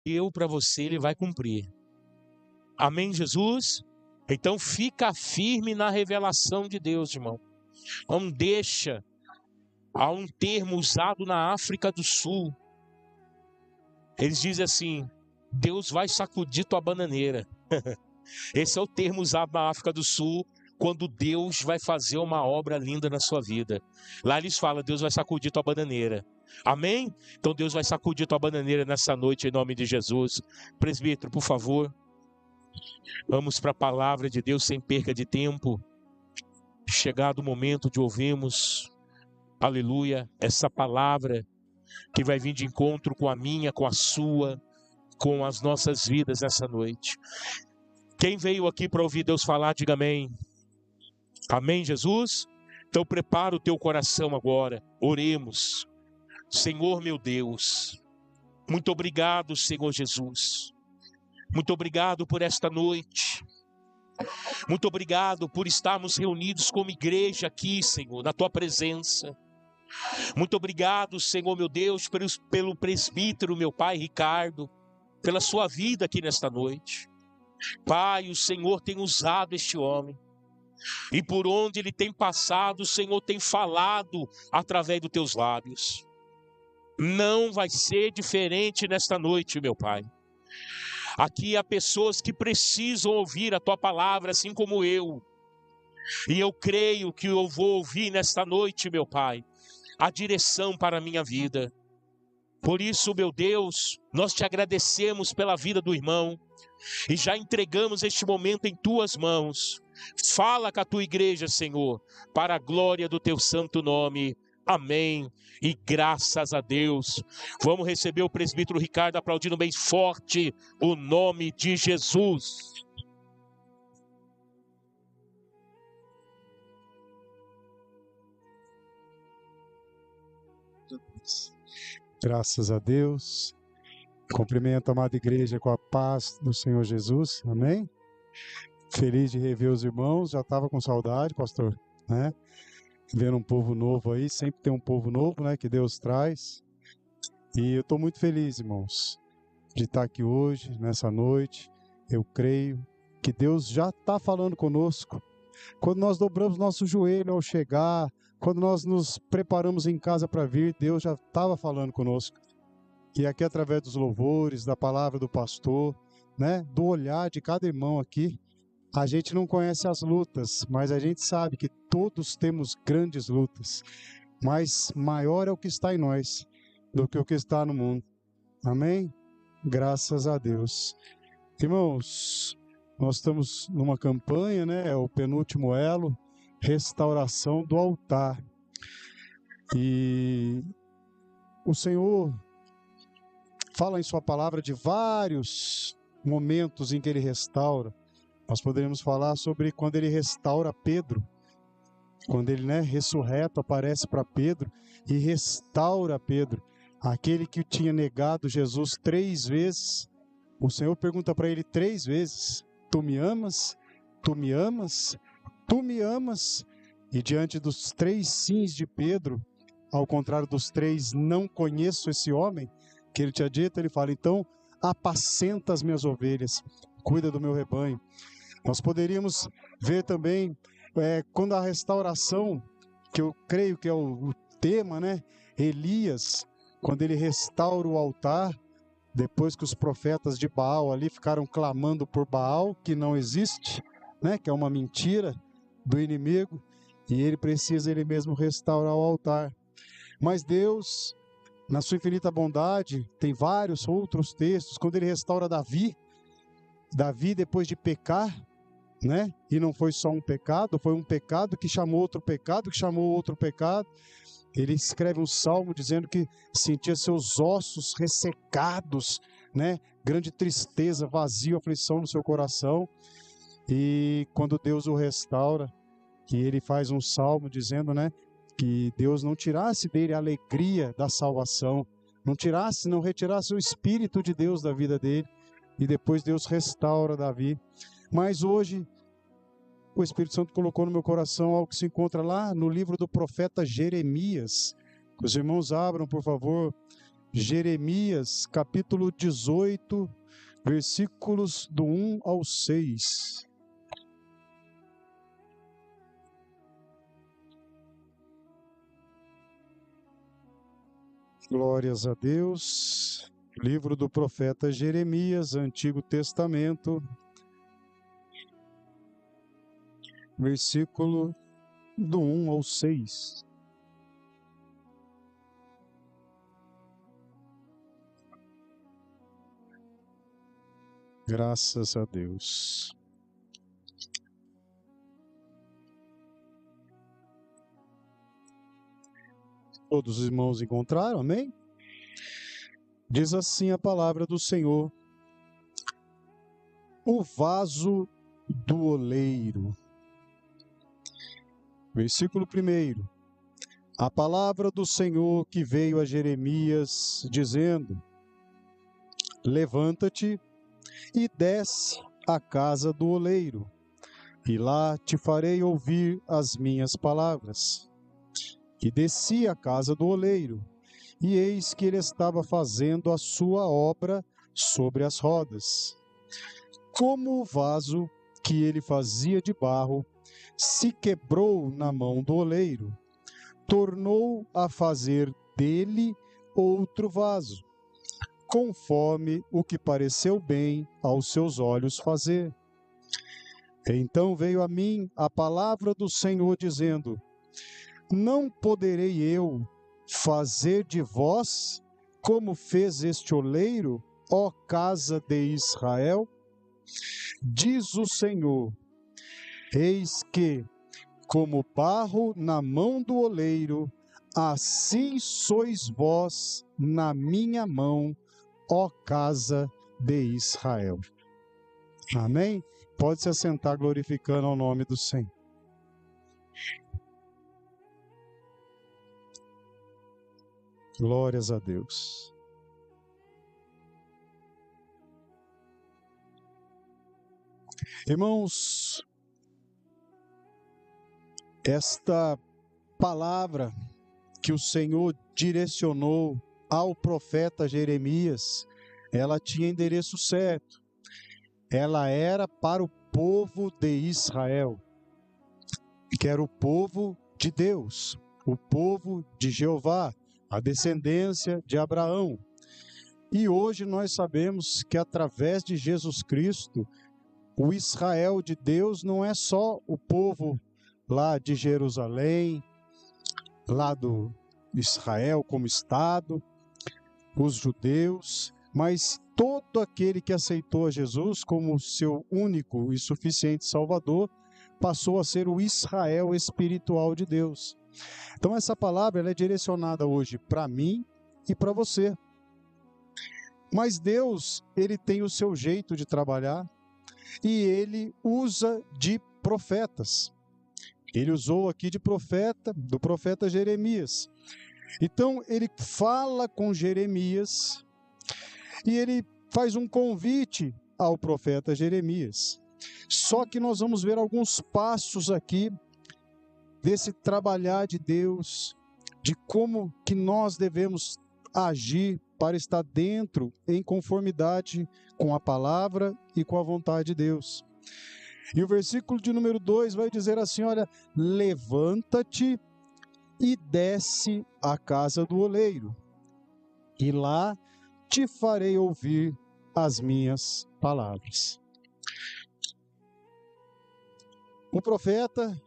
prometeu para você, Ele vai cumprir. Amém, Jesus? Então fica firme na revelação de Deus, irmão. Não deixa. Há um termo usado na África do Sul. Eles dizem assim: Deus vai sacudir tua bananeira. Esse é o termo usado na África do Sul quando Deus vai fazer uma obra linda na sua vida. Lá eles falam: Deus vai sacudir tua bananeira. Amém? Então Deus vai sacudir tua bananeira nessa noite em nome de Jesus. Presbítero, por favor, vamos para a palavra de Deus sem perca de tempo. Chegado o momento de ouvirmos, aleluia, essa palavra que vai vir de encontro com a minha, com a sua, com as nossas vidas essa noite. Quem veio aqui para ouvir Deus falar, diga amém. Amém, Jesus? Então prepara o teu coração agora, oremos. Senhor meu Deus, muito obrigado, Senhor Jesus. Muito obrigado por esta noite. Muito obrigado por estarmos reunidos como igreja aqui, Senhor, na tua presença. Muito obrigado, Senhor meu Deus, pelo presbítero, meu pai Ricardo, pela sua vida aqui nesta noite. Pai, o Senhor tem usado este homem. E por onde ele tem passado, o Senhor tem falado através dos teus lábios. Não vai ser diferente nesta noite, meu Pai. Aqui há pessoas que precisam ouvir a tua palavra, assim como eu. E eu creio que eu vou ouvir nesta noite, meu Pai, a direção para a minha vida. Por isso, meu Deus, nós te agradecemos pela vida do irmão. E já entregamos este momento em tuas mãos. Fala com a tua igreja, Senhor, para a glória do teu santo nome. Amém. E graças a Deus. Vamos receber o presbítero Ricardo aplaudindo bem forte o nome de Jesus. Graças a Deus. Cumprimento a amada igreja com a paz do Senhor Jesus. Amém? Feliz de rever os irmãos. Já estava com saudade, pastor, né? Vendo um povo novo aí. Sempre tem um povo novo, né? Que Deus traz. E eu estou muito feliz, irmãos, de estar aqui hoje, nessa noite. Eu creio que Deus já está falando conosco. Quando nós dobramos nosso joelho ao chegar, quando nós nos preparamos em casa para vir, Deus já estava falando conosco. E aqui através dos louvores, da palavra do pastor, né, do olhar de cada irmão aqui, a gente não conhece as lutas, mas a gente sabe que todos temos grandes lutas. Mas maior é o que está em nós do que o que está no mundo. Amém? Graças a Deus. Irmãos, nós estamos numa campanha, né? É o penúltimo elo, restauração do altar. E o Senhor fala em sua palavra de vários momentos em que ele restaura. Nós poderíamos falar sobre quando ele restaura Pedro, quando ele, né, ressurreto, aparece para Pedro e restaura Pedro, aquele que tinha negado Jesus 3 vezes. O Senhor pergunta para ele 3 vezes: tu me amas? Tu me amas? Tu me amas? E diante dos 3 sims de Pedro, ao contrário dos 3 não conheço esse homem, que ele tinha dito, ele fala: então apacenta as minhas ovelhas, cuida do meu rebanho. Nós poderíamos ver também, quando a restauração, que eu creio que é o tema, né? Elias, quando ele restaura o altar, depois que os profetas de Baal ali ficaram clamando por Baal, que não existe, né? Que é uma mentira do inimigo, e ele precisa ele mesmo restaurar o altar. Mas Deus, na sua infinita bondade, tem vários outros textos, quando ele restaura Davi, depois de pecar, né? E não foi só um pecado, foi um pecado que chamou outro pecado, que chamou outro pecado. Ele escreve um salmo dizendo que sentia seus ossos ressecados, né? Grande tristeza, vazio, aflição no seu coração. E quando Deus o restaura, que ele faz um salmo dizendo, né, que Deus não tirasse dele a alegria da salvação, não retirasse o Espírito de Deus da vida dele, e depois Deus restaura Davi. Mas hoje, o Espírito Santo colocou no meu coração algo que se encontra lá no livro do profeta Jeremias. Que os irmãos abram, por favor, Jeremias, capítulo 18, versículos do 1 ao 6. Glórias a Deus. Livro do profeta Jeremias, Antigo Testamento, versículo do 1 ao 6. Graças a Deus. Todos os irmãos encontraram, amém? Diz assim a palavra do Senhor: o vaso do oleiro. Versículo 1. A palavra do Senhor que veio a Jeremias, dizendo: levanta-te e desce à casa do oleiro, e lá te farei ouvir as minhas palavras. E desci à casa do oleiro, e eis que ele estava fazendo a sua obra sobre as rodas. Como o vaso que ele fazia de barro se quebrou na mão do oleiro, tornou a fazer dele outro vaso, conforme o que pareceu bem aos seus olhos fazer. Então veio a mim a palavra do Senhor, dizendo: não poderei eu fazer de vós como fez este oleiro, ó casa de Israel? Diz o Senhor: eis que, como barro na mão do oleiro, assim sois vós na minha mão, ó casa de Israel. Amém? Pode se assentar glorificando ao nome do Senhor. Glórias a Deus. Irmãos, esta palavra que o Senhor direcionou ao profeta Jeremias, ela tinha endereço certo. Ela era para o povo de Israel, que era o povo de Deus, o povo de Jeová, a descendência de Abraão. E hoje nós sabemos que através de Jesus Cristo, o Israel de Deus não é só o povo lá de Jerusalém, lá do Israel como estado, os judeus, mas todo aquele que aceitou a Jesus como seu único e suficiente Salvador, passou a ser o Israel espiritual de Deus. Então essa palavra ela é direcionada hoje para mim e para você. Mas Deus, ele tem o seu jeito de trabalhar e ele usa de profetas. Ele usou aqui de profeta, do profeta Jeremias. Então ele fala com Jeremias e ele faz um convite ao profeta Jeremias. Só que nós vamos ver alguns passos aqui desse trabalhar de Deus, de como que nós devemos agir para estar dentro, em conformidade com a palavra e com a vontade de Deus. E o versículo de número 2 vai dizer assim, olha, levanta-te e desce à casa do oleiro, e lá te farei ouvir as minhas palavras. O profeta,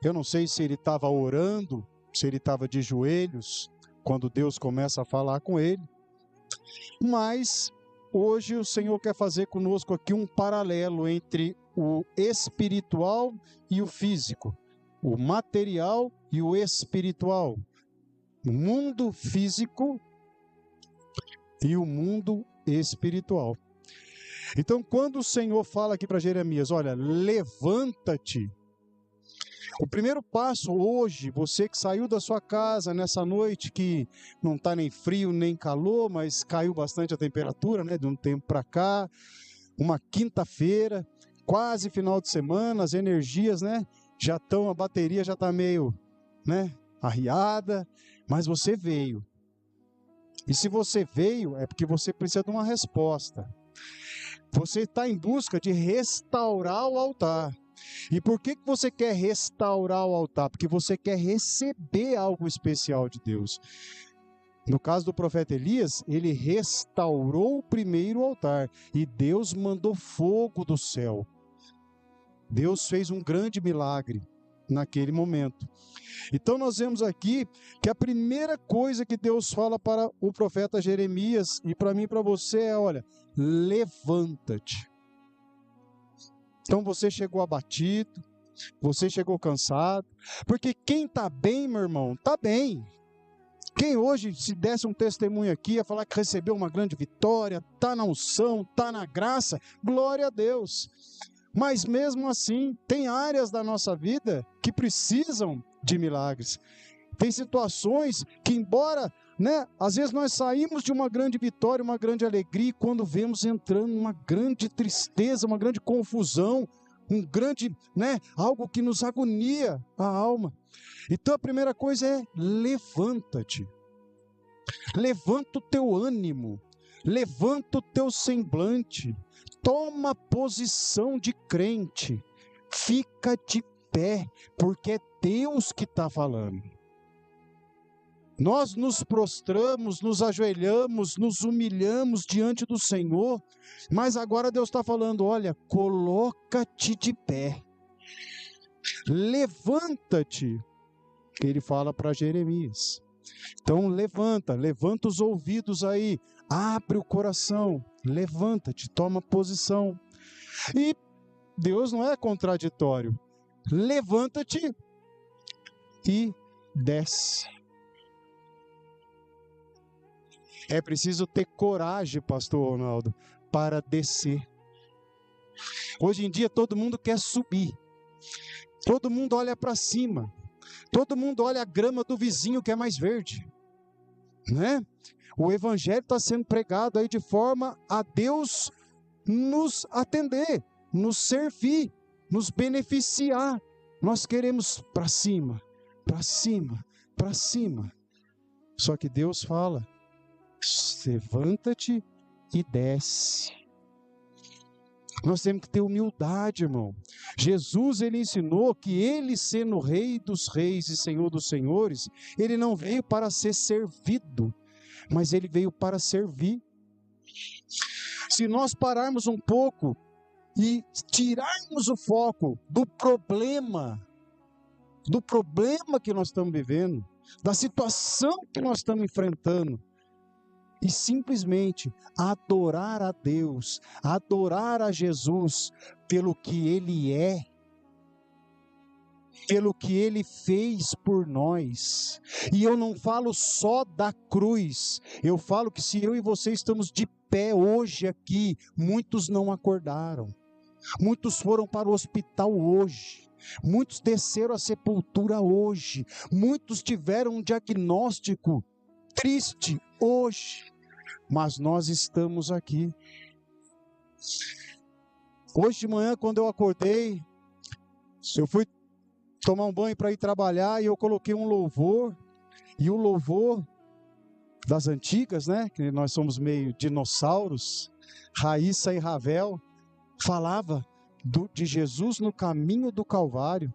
eu não sei se ele estava orando, se ele estava de joelhos, quando Deus começa a falar com ele, mas hoje o Senhor quer fazer conosco aqui um paralelo entre o espiritual e o físico, o material e o espiritual, o mundo físico e o mundo espiritual. Então, quando o Senhor fala aqui para Jeremias, olha, levanta-te. O primeiro passo hoje, você que saiu da sua casa nessa noite que não está nem frio nem calor, mas caiu bastante a temperatura, né, de um tempo para cá, uma quinta-feira, quase final de semana, as energias, né, já estão, a bateria já está meio, né, arriada, mas você veio. E se você veio, é porque você precisa de uma resposta. Você está em busca de restaurar o altar. E por que você quer restaurar o altar? Porque você quer receber algo especial de Deus. No caso do profeta Elias, ele restaurou o primeiro altar e Deus mandou fogo do céu. Deus fez um grande milagre naquele momento. Então nós vemos aqui que a primeira coisa que Deus fala para o profeta Jeremias e para mim e para você é, olha, levanta-te. Então você chegou abatido, você chegou cansado, porque quem está bem, meu irmão, está bem. Quem hoje se desse um testemunho aqui, ia falar que recebeu uma grande vitória, está na unção, está na graça, glória a Deus. Mas mesmo assim, tem áreas da nossa vida que precisam de milagres. Tem situações que, embora, às vezes nós saímos de uma grande vitória, uma grande alegria, e quando vemos entrando uma grande tristeza, uma grande confusão, um grande, algo que nos agonia a alma. Então a primeira coisa é levanta-te. Levanta o teu ânimo, levanta o teu semblante, toma posição de crente, fica de pé, porque é Deus que está falando. Nós nos prostramos, nos ajoelhamos, nos humilhamos diante do Senhor, mas agora Deus está falando, olha, coloca-te de pé, levanta-te, Ele fala para Jeremias. Então levanta os ouvidos aí, abre o coração, levanta-te, toma posição. E Deus não é contraditório, levanta-te e desce. É preciso ter coragem, pastor Ronaldo, para descer. Hoje em dia todo mundo quer subir, todo mundo olha para cima, todo mundo olha a grama do vizinho que é mais verde, O evangelho está sendo pregado aí de forma a Deus nos atender, nos servir, nos beneficiar. Nós queremos para cima, para cima, para cima. Só que Deus fala, levanta-te e desce. Nós temos que ter humildade, irmão. Jesus, ele ensinou que ele, sendo Rei dos Reis e Senhor dos Senhores, ele não veio para ser servido, mas ele veio para servir. Se nós pararmos um pouco e tirarmos o foco do problema que nós estamos vivendo, da situação que nós estamos enfrentando, e simplesmente adorar a Deus, adorar a Jesus pelo que Ele é, pelo que Ele fez por nós. E eu não falo só da cruz, eu falo que se eu e você estamos de pé hoje aqui, muitos não acordaram, muitos foram para o hospital hoje, muitos desceram à sepultura hoje, muitos tiveram um diagnóstico triste hoje, mas nós estamos aqui. Hoje de manhã, quando eu acordei, eu fui tomar um banho para ir trabalhar e eu coloquei um louvor, e o louvor das antigas, que nós somos meio dinossauros, Raíssa e Ravel, falava de Jesus no caminho do Calvário,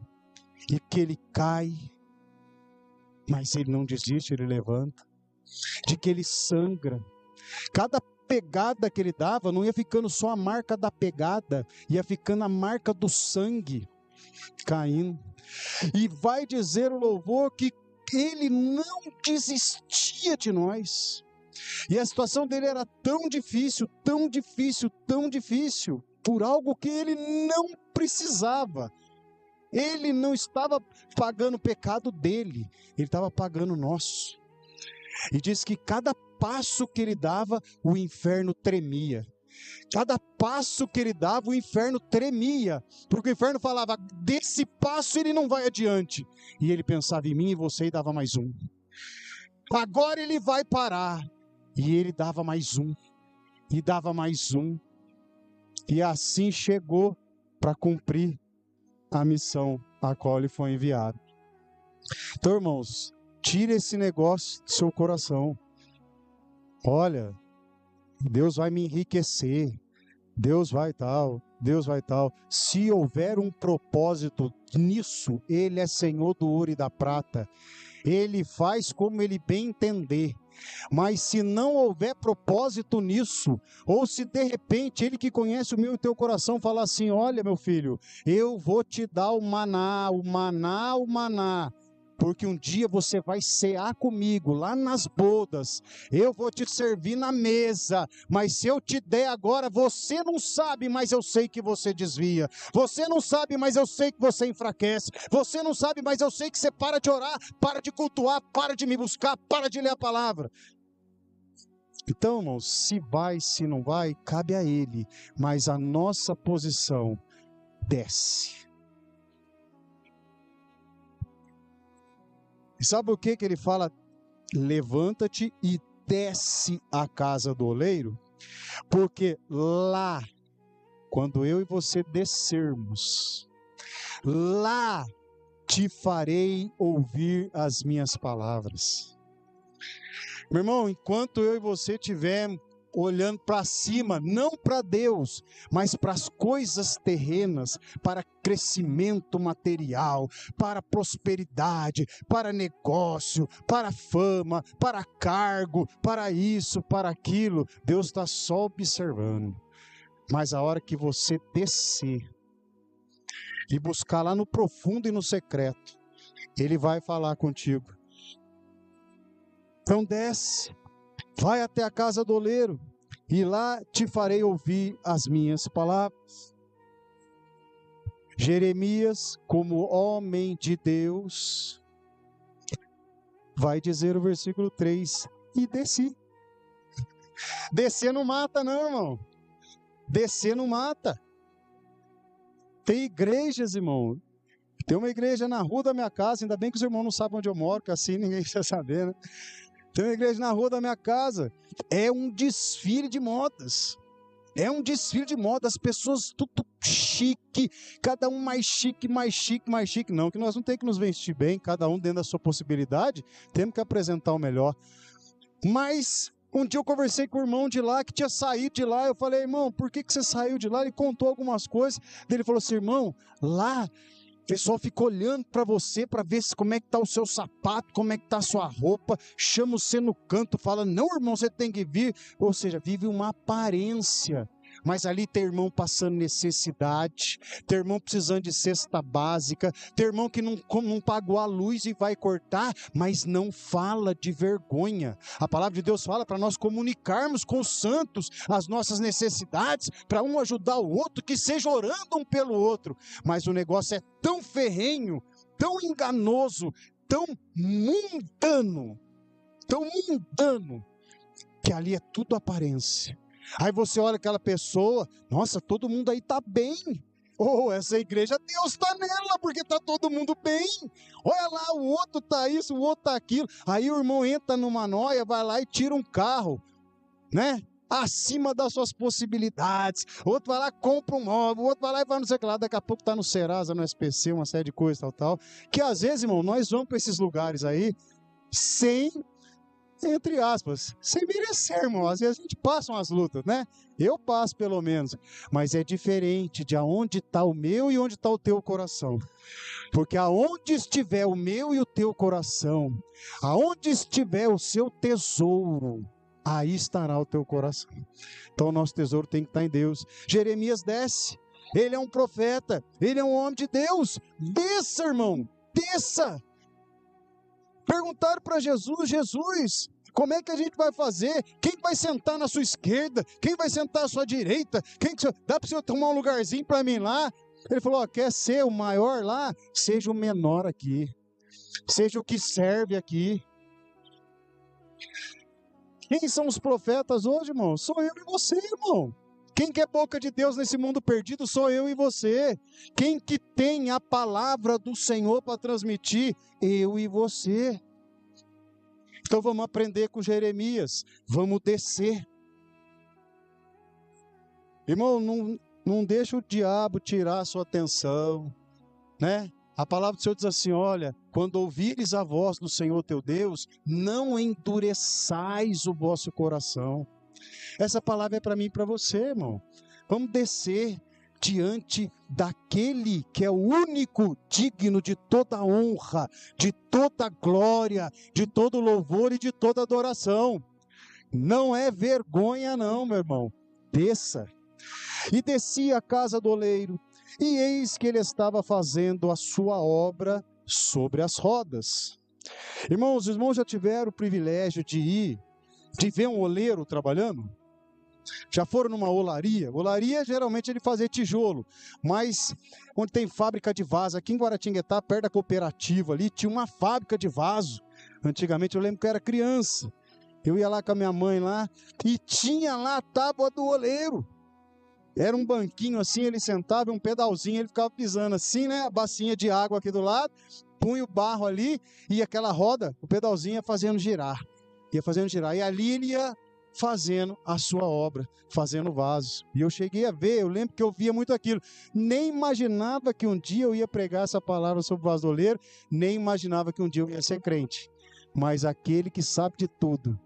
e que ele cai, mas ele não desiste, ele levanta, de que ele sangra. Cada pegada que ele dava, não ia ficando só a marca da pegada, ia ficando a marca do sangue caindo. E vai dizer o louvor que ele não desistia de nós. E a situação dele era tão difícil, tão difícil, tão difícil, por algo que ele não precisava. Ele não estava pagando o pecado dele, ele estava pagando o nosso. E diz que cada passo que ele dava, o inferno tremia. Cada passo que ele dava, o inferno tremia. Porque o inferno falava, desse passo ele não vai adiante. E ele pensava em mim e você e dava mais um. Agora ele vai parar. E ele dava mais um. E dava mais um. E assim chegou para cumprir a missão a qual ele foi enviado. Então, irmãos, tira esse negócio do seu coração. olha, Deus vai me enriquecer, Deus vai tal, Deus vai tal. Se houver um propósito nisso, Ele é Senhor do ouro e da prata. Ele faz como Ele bem entender. Mas se não houver propósito nisso, ou se de repente Ele que conhece o meu e o teu coração falar assim, olha meu filho, eu vou te dar o maná, o maná, o maná, porque um dia você vai cear comigo lá nas bodas, eu vou te servir na mesa, mas se eu te der agora, você não sabe, mas eu sei que você desvia, você não sabe, mas eu sei que você enfraquece, você não sabe, mas eu sei que você para de orar, para de cultuar, para de me buscar, para de ler a palavra. Então, irmãos, se vai, se não vai, cabe a Ele, mas a nossa posição desce. E sabe o que ele fala? Levanta-te e desce à casa do oleiro, porque lá, quando eu e você descermos, lá te farei ouvir as minhas palavras. Meu irmão, enquanto eu e você estivermos olhando para cima, não para Deus, mas para as coisas terrenas, para crescimento material, para prosperidade, para negócio, para fama, para cargo, para isso, para aquilo, Deus está só observando. Mas a hora que você descer e buscar lá no profundo e no secreto, Ele vai falar contigo. Então desce, vai até a casa do oleiro, e lá te farei ouvir as minhas palavras. Jeremias, como homem de Deus, vai dizer o versículo 3, e desci. Descer não mata não, irmão. Descer não mata. Tem igrejas, irmão. Tem uma igreja na rua da minha casa, ainda bem que os irmãos não sabem onde eu moro, que assim ninguém precisa saber, né? Tem uma igreja na rua da minha casa, é um desfile de modas, as pessoas tudo chique, cada um mais chique, não, que nós não temos que nos vestir bem, cada um dentro da sua possibilidade, temos que apresentar o melhor, mas um dia eu conversei com o irmão de lá, que tinha saído de lá, eu falei, irmão, por que você saiu de lá? Ele contou algumas coisas, ele falou assim, irmão, lá, o pessoal fica olhando para você, para ver como é que está o seu sapato, como é que está a sua roupa, chama você no canto, fala, não irmão, você tem que vir, ou seja, vive uma aparência, mas ali tem irmão passando necessidade, tem irmão precisando de cesta básica, tem irmão que não pagou a luz e vai cortar, mas não fala de vergonha. A palavra de Deus fala para nós comunicarmos com os santos as nossas necessidades, para um ajudar o outro, que seja orando um pelo outro, mas o negócio é tão ferrenho, tão enganoso, tão mundano, que ali é tudo aparência. Aí você olha aquela pessoa, nossa, todo mundo aí está bem. Oh, essa igreja, Deus está nela, porque está todo mundo bem. Olha lá, o outro está isso, o outro está aquilo. Aí o irmão entra numa noia, vai lá e tira um carro, né? Acima das suas possibilidades. O outro vai lá, compra um móvel, o outro vai lá e vai não sei o que lá. Daqui a pouco está no Serasa, no SPC, uma série de coisas, tal. Que às vezes, irmão, nós vamos para esses lugares aí, sem... entre aspas, sem merecer, irmão. Às vezes a gente passa umas lutas, né? Eu passo pelo menos, mas é diferente de aonde está o meu e onde está o teu coração. Porque aonde estiver o meu e o teu coração, aonde estiver o seu tesouro, aí estará o teu coração. Então o nosso tesouro tem que estar em Deus. Jeremias desce, ele é um profeta, ele é um homem de Deus. Desça, irmão, desça. Perguntaram para Jesus, Jesus, como é que a gente vai fazer? Quem vai sentar na sua esquerda? Quem vai sentar à sua direita? Dá para o senhor tomar um lugarzinho para mim lá? Ele falou, quer ser o maior lá? Seja o menor aqui. Seja o que serve aqui. Quem são os profetas hoje, irmão? Sou eu e você, irmão. Quem que é boca de Deus nesse mundo perdido sou eu e você. Quem que tem a palavra do Senhor para transmitir? Eu e você. Então vamos aprender com Jeremias. Vamos descer. Irmão, não deixa o diabo tirar a sua atenção, né? A palavra do Senhor diz assim, olha, quando ouvires a voz do Senhor teu Deus, não endureçais o vosso coração. Essa palavra é para mim e para você, irmão. Vamos descer diante daquele que é o único digno de toda honra, de toda glória, de todo louvor e de toda adoração. Não é vergonha não, meu irmão. Desça. E desci à casa do oleiro, e eis que ele estava fazendo a sua obra sobre as rodas. Irmãos, os irmãos já tiveram o privilégio de ver um oleiro trabalhando? Já foram numa olaria? Olaria, geralmente, ele fazia tijolo, mas onde tem fábrica de vaso, aqui em Guaratinguetá, perto da cooperativa ali, tinha uma fábrica de vaso. Antigamente, eu lembro que eu era criança, eu ia lá com a minha mãe lá, e tinha lá a tábua do oleiro. Era um banquinho assim, ele sentava, um pedalzinho, ele ficava pisando assim, né? A bacinha de água aqui do lado, punha o barro ali, e aquela roda, o pedalzinho ia fazendo girar. E ali ele ia fazendo a sua obra, fazendo vaso. E eu cheguei a ver, eu lembro que eu via muito aquilo. Nem imaginava que um dia eu ia pregar essa palavra sobre o vaso do oleiro, nem imaginava que um dia eu ia ser crente. Mas aquele que sabe de tudo,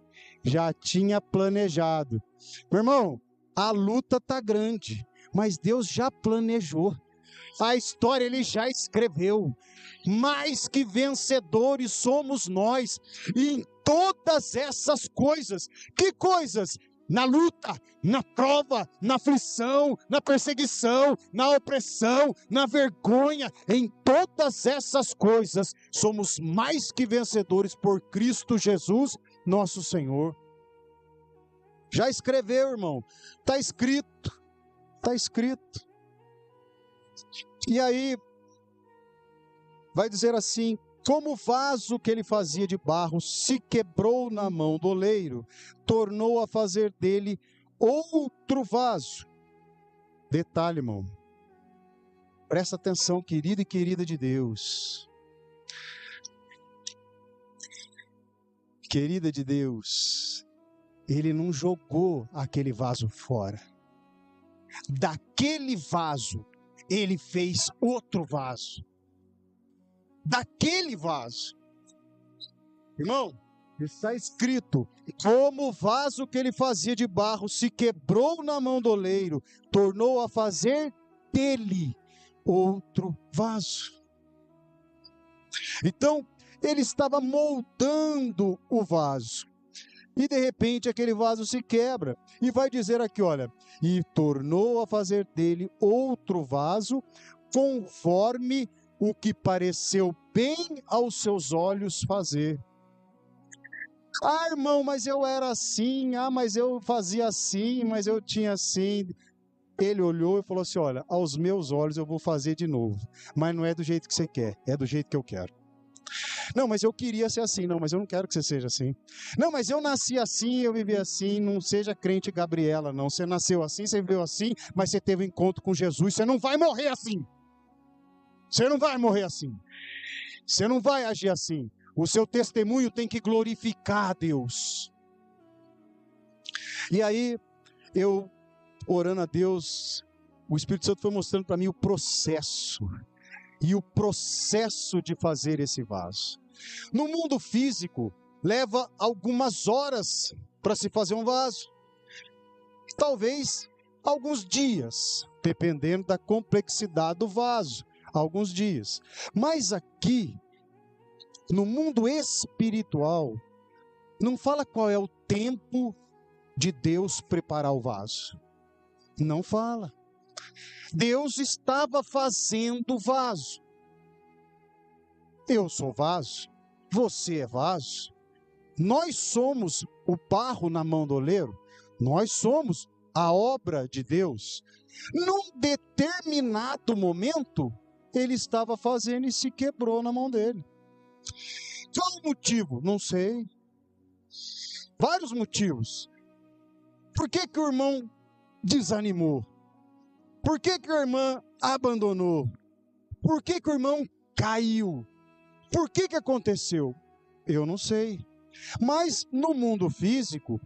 já tinha planejado. Meu irmão, a luta está grande, mas Deus já planejou. A história ele já escreveu. Mais que vencedores somos nós. E em todas essas coisas, que coisas? Na luta, na prova, na aflição, na perseguição, na opressão, na vergonha, em todas essas coisas, somos mais que vencedores por Cristo Jesus, nosso Senhor. Já escreveu, irmão. Está escrito. Está escrito. E aí, vai dizer assim, como o vaso que ele fazia de barro se quebrou na mão do oleiro, tornou a fazer dele outro vaso. Detalhe, irmão. Presta atenção, querido e querida de Deus. Querida de Deus. Ele não jogou aquele vaso fora. Daquele vaso, ele fez outro vaso. Daquele vaso. Irmão, está escrito, como o vaso que ele fazia de barro se quebrou na mão do oleiro, tornou a fazer dele outro vaso. Então, ele estava moldando o vaso. E de repente aquele vaso se quebra. E vai dizer aqui, olha, e tornou a fazer dele outro vaso, conforme o que pareceu bem aos seus olhos fazer. Ah, irmão, mas eu era assim, mas eu fazia assim, mas eu tinha assim. Ele olhou e falou assim, olha, aos meus olhos eu vou fazer de novo. Mas não é do jeito que você quer, é do jeito que eu quero. Não, mas eu queria ser assim. Não, mas eu não quero que você seja assim. Não, mas eu nasci assim, eu vivi assim. Não seja crente Gabriela, não. Você nasceu assim, você viveu assim, mas você teve um encontro com Jesus. Você não vai morrer assim. Você não vai morrer assim. Você não vai agir assim. O seu testemunho tem que glorificar a Deus. E aí, eu, orando a Deus, o Espírito Santo foi mostrando para mim o processo. E o processo de fazer esse vaso. No mundo físico, leva algumas horas para se fazer um vaso. Talvez alguns dias, dependendo da complexidade do vaso. Alguns dias. Mas aqui, no mundo espiritual, não fala qual é o tempo de Deus preparar o vaso. Não fala. Deus estava fazendo o vaso. Eu sou vaso, você é vaso. Nós somos o barro na mão do oleiro. Nós somos a obra de Deus. Num determinado momento, ele estava fazendo e se quebrou na mão dele. Qual o motivo? Não sei. Vários motivos. Por que que o irmão desanimou? Por que que a irmã abandonou? Por que que o irmão caiu? Por que que aconteceu? Eu não sei. Mas no mundo físico,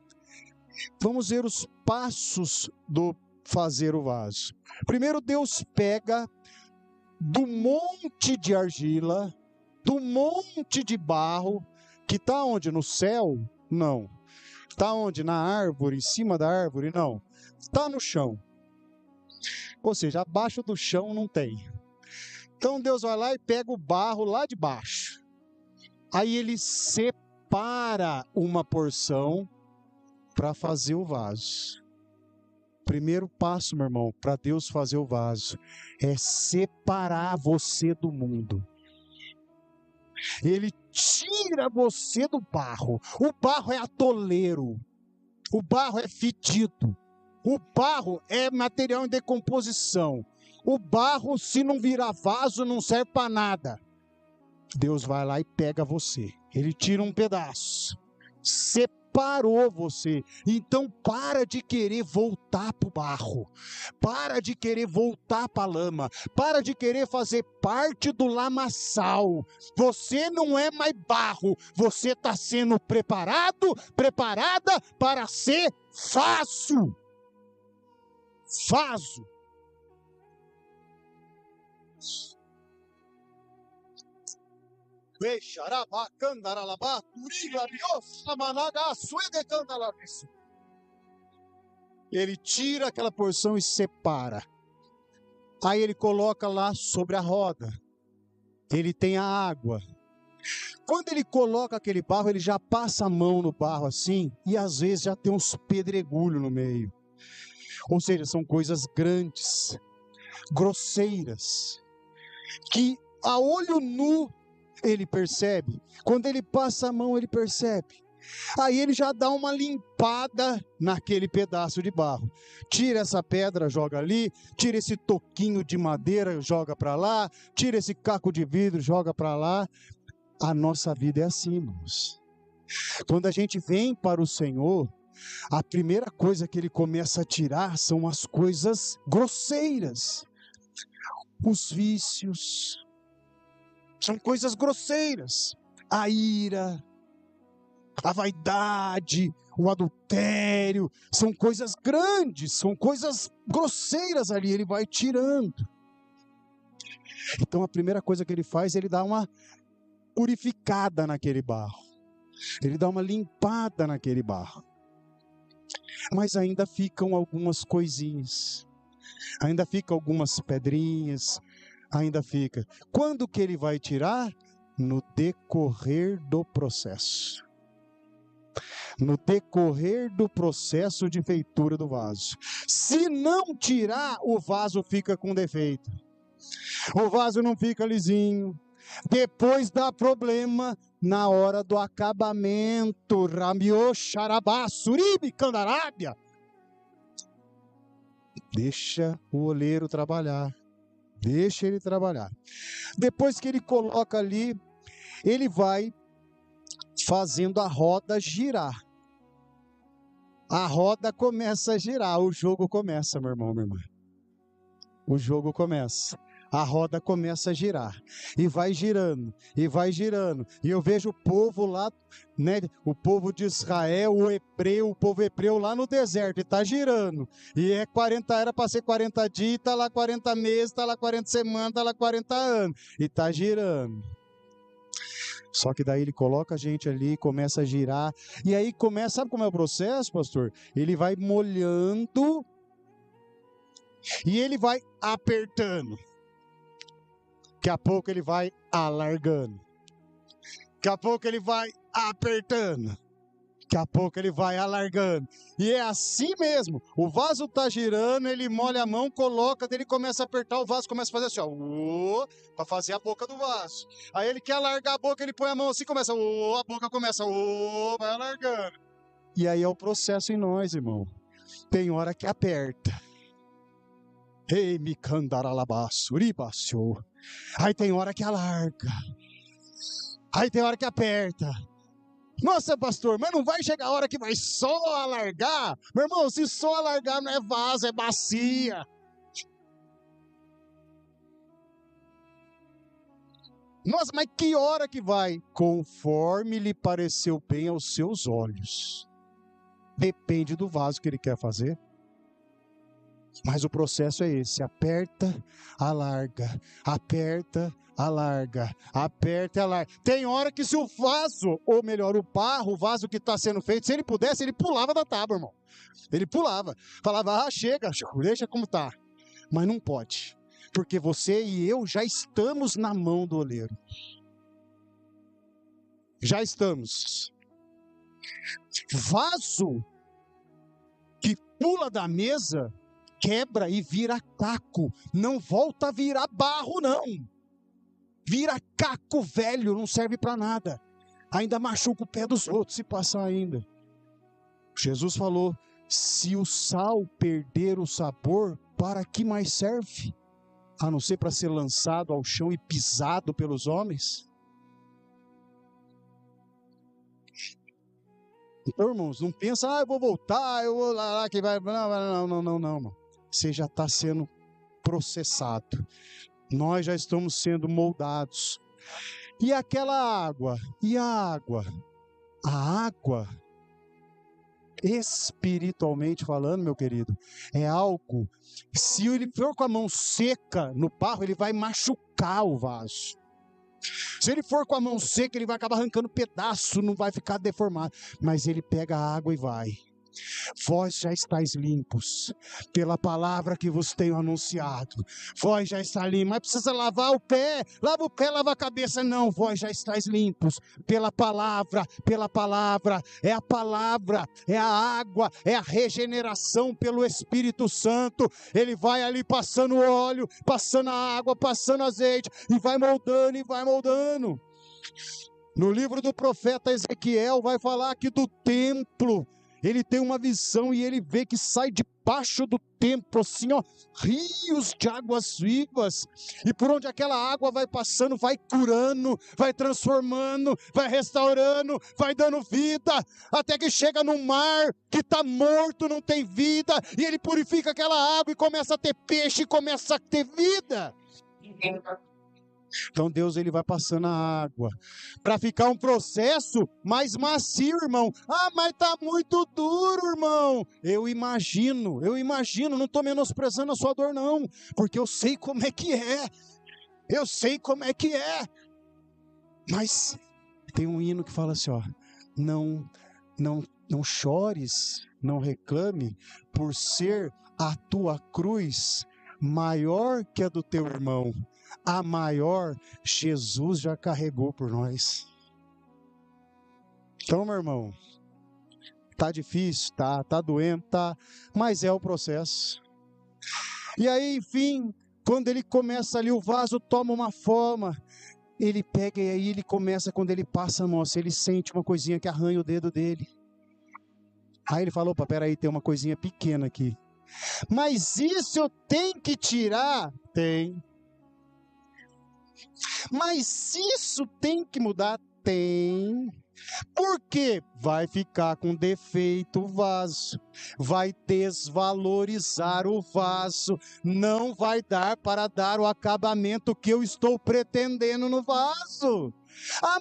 vamos ver os passos do fazer o vaso. Primeiro, Deus pega do monte de argila, do monte de barro, que está onde? No céu? Não. Está onde? Na árvore, em cima da árvore? Não. Está no chão. Ou seja, abaixo do chão não tem. Então Deus vai lá e pega o barro lá de baixo. Aí ele separa uma porção para fazer o vaso. Primeiro passo, meu irmão, para Deus fazer o vaso, é separar você do mundo. Ele tira você do barro. O barro é atoleiro. O barro é fedido. O barro é material em decomposição. O barro, se não virar vaso, não serve para nada. Deus vai lá e pega você. Ele tira um pedaço. Separou você. Então para de querer voltar para o barro. Para de querer voltar para a lama. Para de querer fazer parte do lamaçal. Você não é mais barro. Você está sendo preparada para ser vaso. Vaso. Ele tira aquela porção e separa. Aí ele coloca lá sobre a roda. Ele tem a água. Quando ele coloca aquele barro, ele já passa a mão no barro assim, e às vezes já tem uns pedregulhos no meio. Ou seja, são coisas grandes, grosseiras, que a olho nu ele percebe. Quando ele passa a mão, ele percebe. Aí ele já dá uma limpada naquele pedaço de barro. Tira essa pedra, joga ali. Tira esse toquinho de madeira, joga para lá. Tira esse caco de vidro, joga para lá. A nossa vida é assim, irmãos. Quando a gente vem para o Senhor, a primeira coisa que ele começa a tirar são as coisas grosseiras. Os vícios. São coisas grosseiras. A ira, a vaidade, o adultério. São coisas grandes, são coisas grosseiras ali. Ele vai tirando. Então a primeira coisa que ele faz, ele dá uma purificada naquele barro. Ele dá uma limpada naquele barro. Mas ainda ficam algumas coisinhas. Ainda ficam algumas pedrinhas. Ainda fica. Quando que ele vai tirar? No decorrer do processo. No decorrer do processo de feitura do vaso. Se não tirar, o vaso fica com defeito. O vaso não fica lisinho. Depois dá problema na hora do acabamento. Ramiô, xarabá, suribe, candarábia. Deixa o oleiro trabalhar. Deixa ele trabalhar. Depois que ele coloca ali, ele vai fazendo a roda girar. A roda começa a girar, o jogo começa, meu irmão, minha irmã. O jogo começa. A roda começa a girar, e vai girando, e vai girando, e eu vejo o povo lá, né, o povo de Israel, o povo hebreu lá no deserto, e está girando, e era para ser 40 dias, está lá 40 meses, está lá 40 semanas, está lá 40 anos, e está girando. Só que daí ele coloca a gente ali, começa a girar, e aí começa, sabe como é o processo, pastor? Ele vai molhando, e ele vai apertando. Daqui a pouco ele vai alargando. Daqui a pouco ele vai apertando. Daqui a pouco ele vai alargando. E é assim mesmo. O vaso está girando, ele molha a mão, coloca, daí ele começa a apertar, o vaso começa a fazer assim, ó, para fazer a boca do vaso. Aí ele quer alargar a boca, ele põe a mão assim, começa, a boca começa, vai alargando. E aí é o processo em nós, irmão. Tem hora que aperta. Ei, me candaralabaço, ribaço. Aí tem hora que alarga. Aí tem hora que aperta. Nossa, pastor, mas não vai chegar a hora que vai só alargar? Meu irmão, se só alargar não é vaso, é bacia. Nossa, mas que hora que vai? Conforme lhe pareceu bem aos seus olhos. Depende do vaso que ele quer fazer. Mas o processo é esse: aperta, alarga, aperta, alarga, aperta e alarga. Tem hora que se o vaso, ou melhor, o barro, o vaso que está sendo feito, se ele pudesse, ele pulava da tábua, irmão. Ele pulava, falava, chega, deixa como está. Mas não pode, porque você e eu já estamos na mão do oleiro. Já estamos. Vaso que pula da mesa, quebra e vira caco, não volta a virar barro não, vira caco velho, não serve para nada, ainda machuca o pé dos outros se passar ainda. Jesus falou, se o sal perder o sabor, para que mais serve? A não ser para ser lançado ao chão e pisado pelos homens? Então, irmãos, não pensa, eu vou voltar, eu vou lá, que vai... Não. Você já está sendo processado. Nós já estamos sendo moldados. E aquela água? E a água? A água, espiritualmente falando, meu querido, é algo, se ele for com a mão seca no barro, ele vai machucar o vaso. Se ele for com a mão seca, ele vai acabar arrancando pedaço, não vai ficar deformado. Mas ele pega a água e vai. Vós já estáis limpos pela palavra que vos tenho anunciado. Vós já estáis limpos, mas precisa lavar o pé. Lava o pé, lava a cabeça. Não, vós já estáis limpos pela palavra. É a palavra, é a água, é a regeneração pelo Espírito Santo. Ele vai ali passando óleo, passando a água, passando azeite e vai moldando e vai moldando. No livro do profeta Ezequiel vai falar aqui do templo. Ele tem uma visão e ele vê que sai debaixo do templo, assim, rios de águas vivas. E por onde aquela água vai passando, vai curando, vai transformando, vai restaurando, vai dando vida, até que chega no mar que está morto, não tem vida, e ele purifica aquela água e começa a ter peixe, começa a ter vida. Então Deus, ele vai passando a água para ficar um processo mais macio, irmão. Mas está muito duro, irmão. Eu imagino, não estou menosprezando a sua dor não, porque eu sei como é que é. Mas tem um hino que fala assim, não chores, não reclame, por ser a tua cruz maior que a do teu irmão. A maior, Jesus já carregou por nós. Então, meu irmão, tá difícil, tá doendo, mas é o processo. E aí, enfim, quando ele começa ali, o vaso toma uma forma, ele pega e aí ele começa, quando ele passa a mão, ele sente uma coisinha que arranha o dedo dele. Aí ele falou, peraí, tem uma coisinha pequena aqui. Mas isso eu tenho que tirar? Tem. Mas isso tem que mudar? Tem. Por quê? Vai ficar com defeito o vaso, vai desvalorizar o vaso, não vai dar para dar o acabamento que eu estou pretendendo no vaso.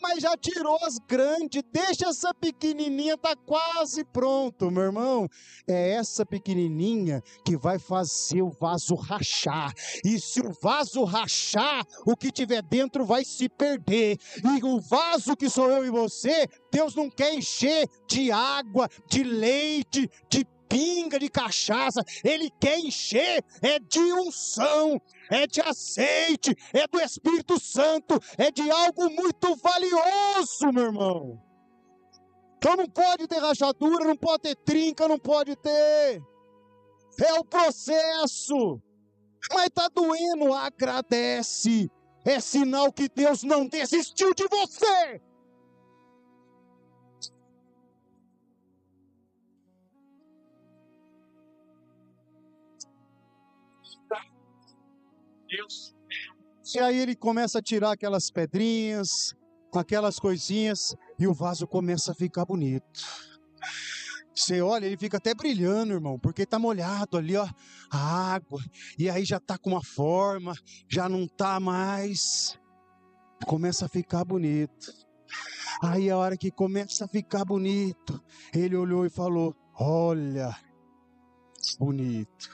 Mas já tirou as grandes, deixa essa pequenininha, está quase pronto, meu irmão. É essa pequenininha que vai fazer o vaso rachar, e se o vaso rachar, o que tiver dentro vai se perder, e o vaso que sou eu e você, Deus não quer encher de água, de leite, de pinga, de cachaça, Ele quer encher de unção, é de azeite, é do Espírito Santo, é de algo muito valioso, meu irmão. Então não pode ter rachadura, não pode ter trinca, não pode ter. É o processo. Mas está doendo, agradece. É sinal que Deus não desistiu de você. Deus. E aí ele começa a tirar aquelas pedrinhas, aquelas coisinhas, e o vaso começa a ficar bonito. Você olha, ele fica até brilhando, irmão, porque está molhado ali, a água, e aí já está com uma forma, já não está mais, começa a ficar bonito. Aí a hora que começa a ficar bonito, ele olhou e falou, olha, bonito.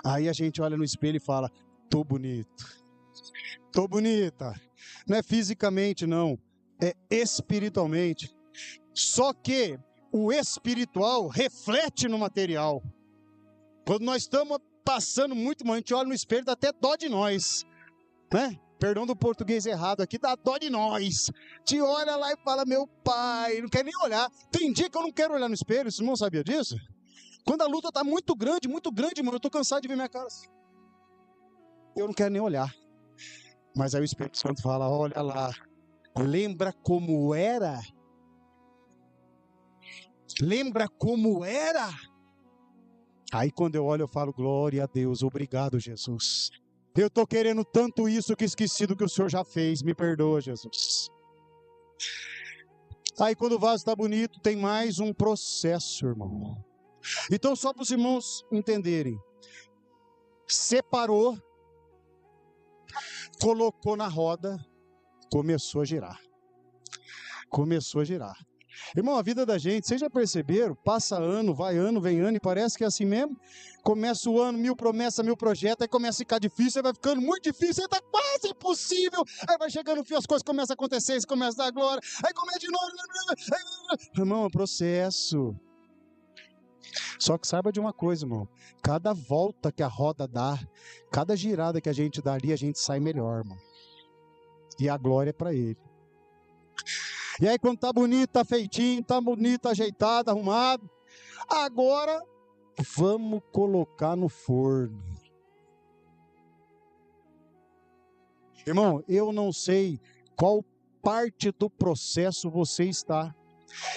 Aí a gente olha no espelho e fala, tô bonito, tô bonita. Não é fisicamente, não, é espiritualmente. Só que o espiritual reflete no material. Quando nós estamos passando muito mal, a gente olha no espelho, dá até dó de nós, né? Perdão do português errado aqui, dá dó de nós. Te olha lá e fala, meu pai, não quer nem olhar. Tem dia que eu não quero olhar no espelho, vocês não sabiam disso? Quando a luta está muito grande, mano, eu estou cansado de ver minha cara assim. Eu não quero nem olhar. Mas aí o Espírito Santo fala, olha lá, lembra como era? Lembra como era? Aí quando eu olho eu falo, glória a Deus, obrigado Jesus. Eu estou querendo tanto isso que esqueci do que o Senhor já fez, me perdoa Jesus. Aí quando o vaso está bonito, tem mais um processo, irmão. Então só para os irmãos entenderem, separou, colocou na roda, começou a girar. Começou a girar. Irmão, a vida da gente, vocês já perceberam? Passa ano, vai ano, vem ano, e parece que é assim mesmo. Começa o ano, 1000 promessas, 1000 projetos, aí começa a ficar difícil, aí vai ficando muito difícil, aí tá quase impossível. Aí vai chegando no fim, as coisas começam a acontecer, você começa a dar glória, aí começa de novo. Irmão, é um processo. Só que saiba de uma coisa, irmão. Cada volta que a roda dá, cada girada que a gente dá ali, a gente sai melhor, irmão. E a glória é para Ele. E aí quando tá bonito, tá feitinho, tá bonito, ajeitado, arrumado, agora vamos colocar no forno. Irmão, eu não sei qual parte do processo você está.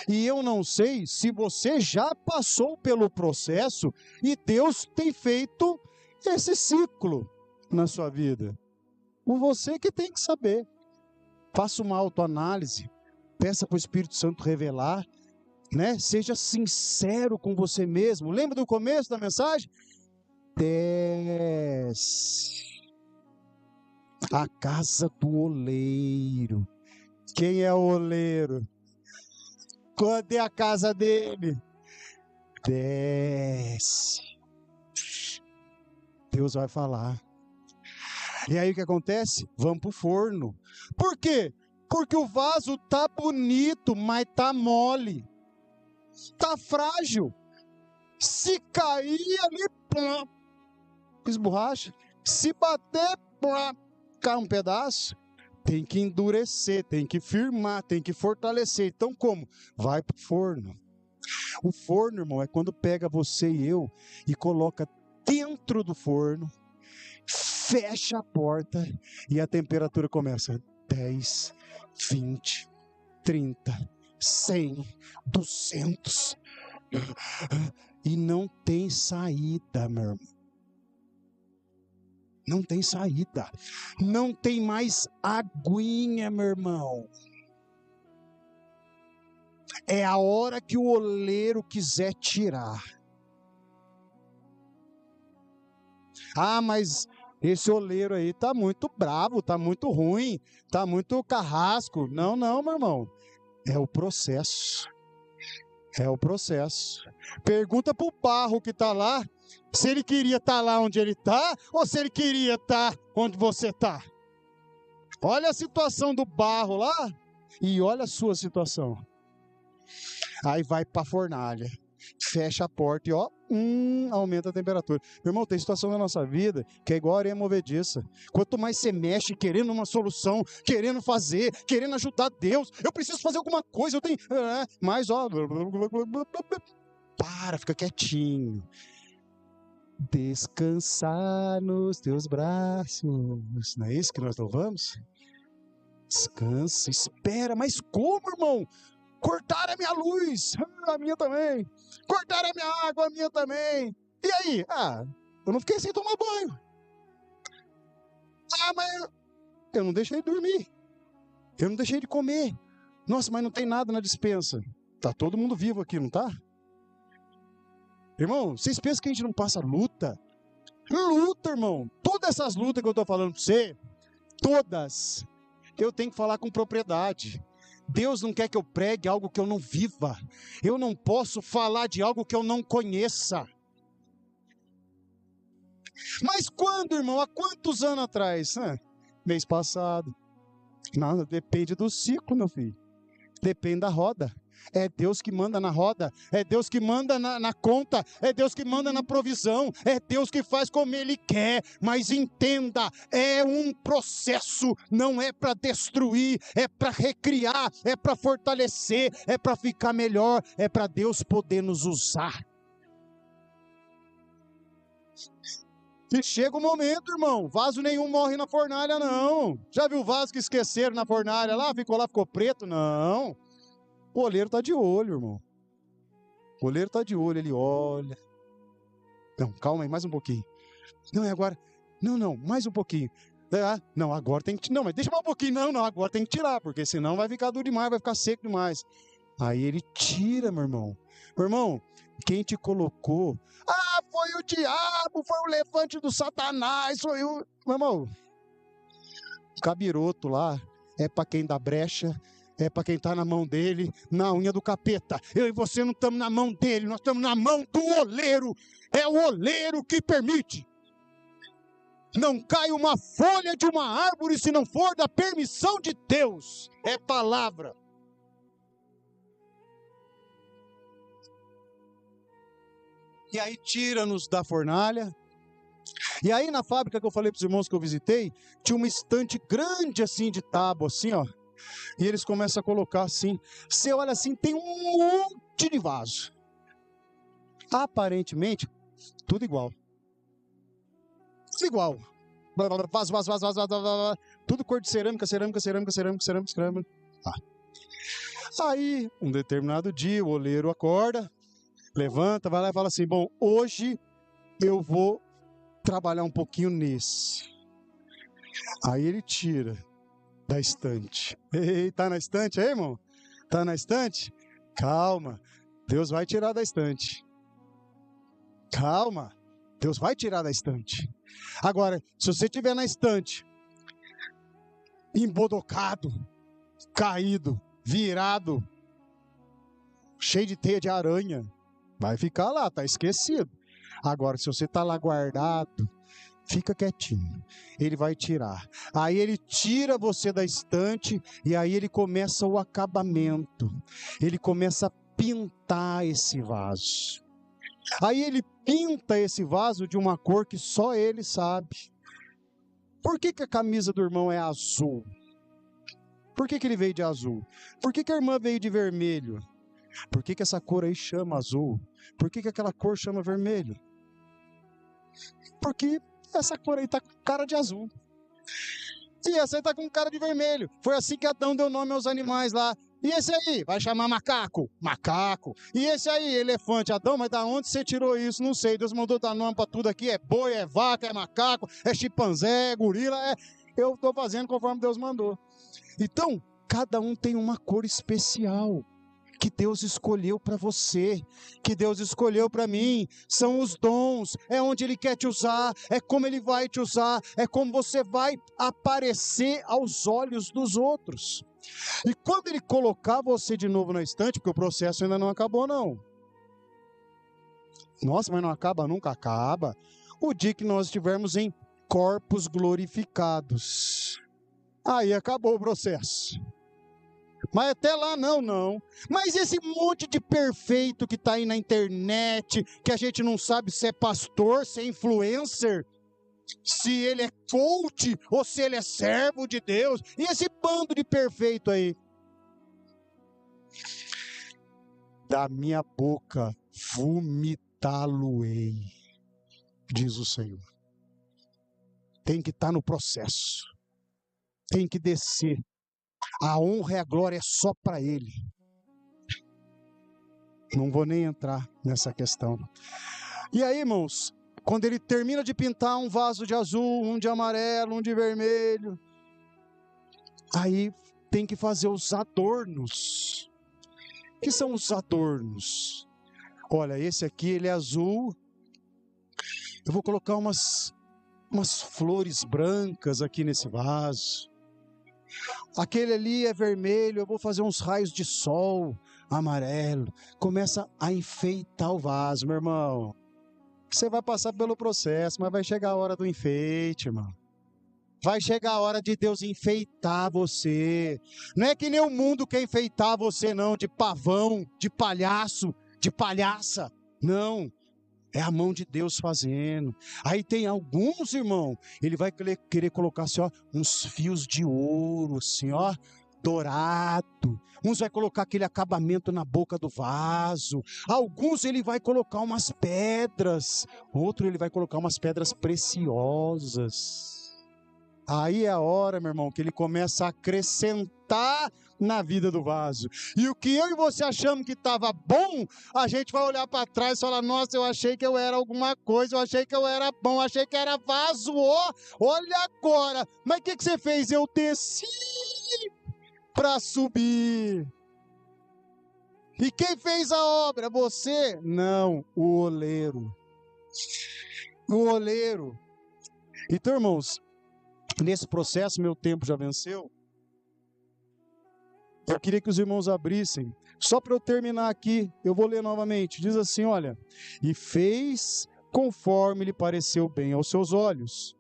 E eu não sei se você já passou pelo processo e Deus tem feito esse ciclo na sua vida. Você que tem que saber. Faça uma autoanálise. Peça para o Espírito Santo revelar, né? Seja sincero com você mesmo. Lembra do começo da mensagem? Desce a casa do oleiro. Quem é o oleiro? Cadê a casa dele? Desce. Deus vai falar. E aí o que acontece? Vamos para o forno. Por quê? Porque o vaso tá bonito, mas tá mole. Tá frágil. Se cair ali, plá, esborracha. Se bater, plá, cai um pedaço. Tem que endurecer, tem que firmar, tem que fortalecer. Então como? Vai para o forno. O forno, irmão, é quando pega você e eu e coloca dentro do forno, fecha a porta e a temperatura começa 10, 20, 30, 100, 200. E não tem saída, meu irmão. Não tem saída. Não tem mais aguinha, meu irmão. É a hora que o oleiro quiser tirar. Ah, mas esse oleiro aí tá muito bravo, tá muito ruim, tá muito carrasco. Não, meu irmão. É o processo. É o processo. Pergunta pro barro que tá lá, se ele queria estar lá onde ele está, ou se ele queria estar onde você está. Olha a situação do barro lá, e olha a sua situação. Aí vai para a fornalha, fecha a porta e ó, aumenta a temperatura. Meu irmão, tem situação na nossa vida que é igual a areia movediça. Quanto mais você mexe querendo uma solução, querendo fazer, querendo ajudar Deus, eu preciso fazer alguma coisa, eu tenho... Mas ó, fica quietinho. Descansar nos teus braços. Não é isso que nós louvamos? Descansa, espera. Mas como, irmão? Cortaram a minha luz, a minha também. Cortaram a minha água, a minha também. E aí? Eu não fiquei sem tomar banho. Mas eu não deixei de dormir. Eu não deixei de comer. Nossa, mas não tem nada na despensa. Tá todo mundo vivo aqui, não tá? Irmão, vocês pensam que a gente não passa luta? Luta, irmão. Todas essas lutas que eu estou falando para você, todas, eu tenho que falar com propriedade. Deus não quer que eu pregue algo que eu não viva. Eu não posso falar de algo que eu não conheça. Mas quando, irmão? Há quantos anos atrás? Mês passado. Não, depende do ciclo, meu filho. Depende da roda. É Deus que manda na roda, é Deus que manda na conta, é Deus que manda na provisão, é Deus que faz como Ele quer. Mas entenda, é um processo, não é para destruir, é para recriar, é para fortalecer, é para ficar melhor, é para Deus poder nos usar. E chega o momento, irmão, vaso nenhum morre na fornalha, não. Já viu o vaso que esqueceram na fornalha lá, ficou preto? Não. O oleiro está de olho, irmão. O oleiro está de olho, ele olha. Não, calma aí, mais um pouquinho. Não, é agora. Não, mais um pouquinho. Não, agora tem que... Não, mas deixa mais um pouquinho. Não, agora tem que tirar, porque senão vai ficar duro demais, vai ficar seco demais. Aí ele tira, meu irmão. Meu irmão, quem te colocou? Foi o diabo, foi o levante do Satanás, foi o... Meu irmão, o cabiroto lá é para quem dá brecha, é para quem está na mão dele, na unha do capeta. Eu e você não estamos na mão dele, nós estamos na mão do oleiro. É o oleiro que permite. Não cai uma folha de uma árvore se não for da permissão de Deus. É palavra. E aí tira-nos da fornalha. E aí na fábrica que eu falei para os irmãos que eu visitei, tinha uma estante grande assim de tábua, assim, ó. E eles começam a colocar assim. Você olha assim, tem um monte de vaso. Aparentemente, tudo igual. Tudo igual. Vaso. Tudo cor de cerâmica. Aí, um determinado dia, o oleiro acorda, levanta, vai lá e fala assim, bom, hoje eu vou trabalhar um pouquinho nesse. Aí ele tira da estante. Ei, tá na estante aí, irmão? Tá na estante? Calma, Deus vai tirar da estante. Calma, Deus vai tirar da estante. Agora, se você estiver na estante, embodocado, caído, virado, cheio de teia de aranha, vai ficar lá, tá esquecido. Agora, se você está lá guardado, fica quietinho, ele vai tirar. Aí ele tira você da estante e aí ele começa o acabamento. Ele começa a pintar esse vaso. Aí ele pinta esse vaso de uma cor que só ele sabe. Por que a camisa do irmão é azul? Por que ele veio de azul? Por que a irmã veio de vermelho? Por que essa cor aí chama azul? Por que aquela cor chama vermelho? Porque essa cor aí tá com cara de azul. E essa aí tá com cara de vermelho. Foi assim que Adão deu nome aos animais lá. E esse aí? Vai chamar macaco? Macaco. E esse aí? Elefante. Adão, mas da onde você tirou isso? Não sei. Deus mandou dar nome pra tudo aqui. É boi, é vaca, é macaco, é chimpanzé, é gorila. Eu estou fazendo conforme Deus mandou. Então, cada um tem uma cor especial que Deus escolheu para você, que Deus escolheu para mim. São os dons, é onde Ele quer te usar, é como Ele vai te usar, é como você vai aparecer aos olhos dos outros. E quando Ele colocar você de novo na estante, porque o processo ainda não acabou não. Nossa, mas não acaba? Nunca acaba. O dia que nós estivermos em corpos glorificados, aí acabou o processo. Mas até lá não. Mas esse monte de perfeito que está aí na internet, que a gente não sabe se é pastor, se é influencer, se ele é coach ou se ele é servo de Deus, e esse bando de perfeito aí. Da minha boca vomitá-lo-ei, diz o Senhor. Tem que estar no processo, tem que descer. A honra e a glória é só para Ele. Não vou nem entrar nessa questão. E aí, irmãos, quando ele termina de pintar um vaso de azul, um de amarelo, um de vermelho, aí tem que fazer os adornos. O que são os adornos? Olha, esse aqui ele é azul. Eu vou colocar umas flores brancas aqui nesse vaso. Aquele ali é vermelho, eu vou fazer uns raios de sol amarelo. Começa a enfeitar o vaso, meu irmão. Você vai passar pelo processo, mas vai chegar a hora do enfeite, irmão. Vai chegar a hora de Deus enfeitar você. Não é que nem o mundo quer enfeitar você, não, de pavão, de palhaço, de palhaça. Não. É a mão de Deus fazendo. Aí tem alguns, irmão, ele vai querer colocar assim, ó, uns fios de ouro, assim, ó, dourado. Uns vai colocar aquele acabamento na boca do vaso. Alguns ele vai colocar umas pedras. Outro ele vai colocar umas pedras preciosas. Aí é a hora, meu irmão, que ele começa a acrescentar na vida do vaso. E o que eu e você achamos que estava bom, a gente vai olhar para trás e falar, nossa, eu achei que eu era alguma coisa, eu achei que eu era bom, eu achei que era vaso, ó, olha agora. Mas o que você fez? Eu desci para subir. E quem fez a obra? Você? Não, o oleiro. O oleiro. Então, irmãos, nesse processo, meu tempo já venceu. Eu queria que os irmãos abrissem. Só para eu terminar aqui, eu vou ler novamente. Diz assim, olha. E fez conforme lhe pareceu bem aos seus olhos.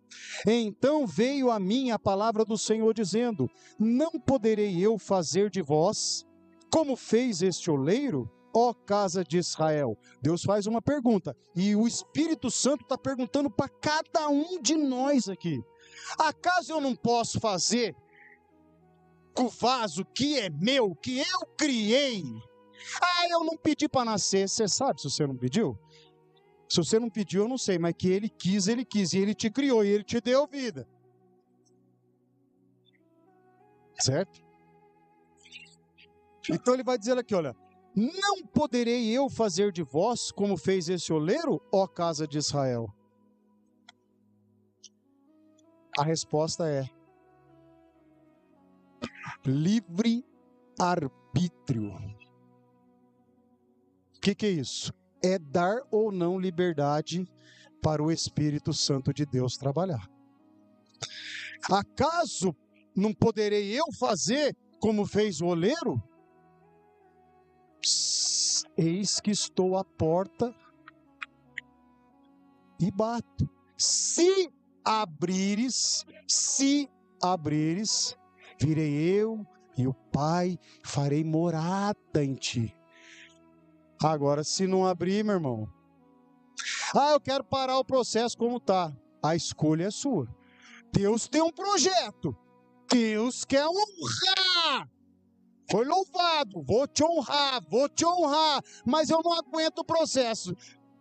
Então veio a mim a palavra do Senhor dizendo, não poderei eu fazer de vós, como fez este oleiro, ó casa de Israel. Deus faz uma pergunta. E o Espírito Santo está perguntando para cada um de nós aqui. Acaso eu não posso fazer o vaso que é meu, que eu criei? Ah, eu não pedi para nascer. Você sabe se você não pediu? Se você não pediu, eu não sei, mas que ele quis, e ele te criou, e ele te deu vida. Certo? Então ele vai dizer aqui, olha, não poderei eu fazer de vós como fez esse oleiro, ó casa de Israel? A resposta é livre arbítrio. O que é isso? É dar ou não liberdade para o Espírito Santo de Deus trabalhar. Acaso não poderei eu fazer como fez o oleiro? Eis que estou à porta e bato. Se abrires, virei eu e o Pai, farei morada em ti. Agora, se não abrir, meu irmão, eu quero parar o processo como está. A escolha é sua. Deus tem um projeto. Deus quer honrar. Foi louvado, vou te honrar, mas eu não aguento o processo.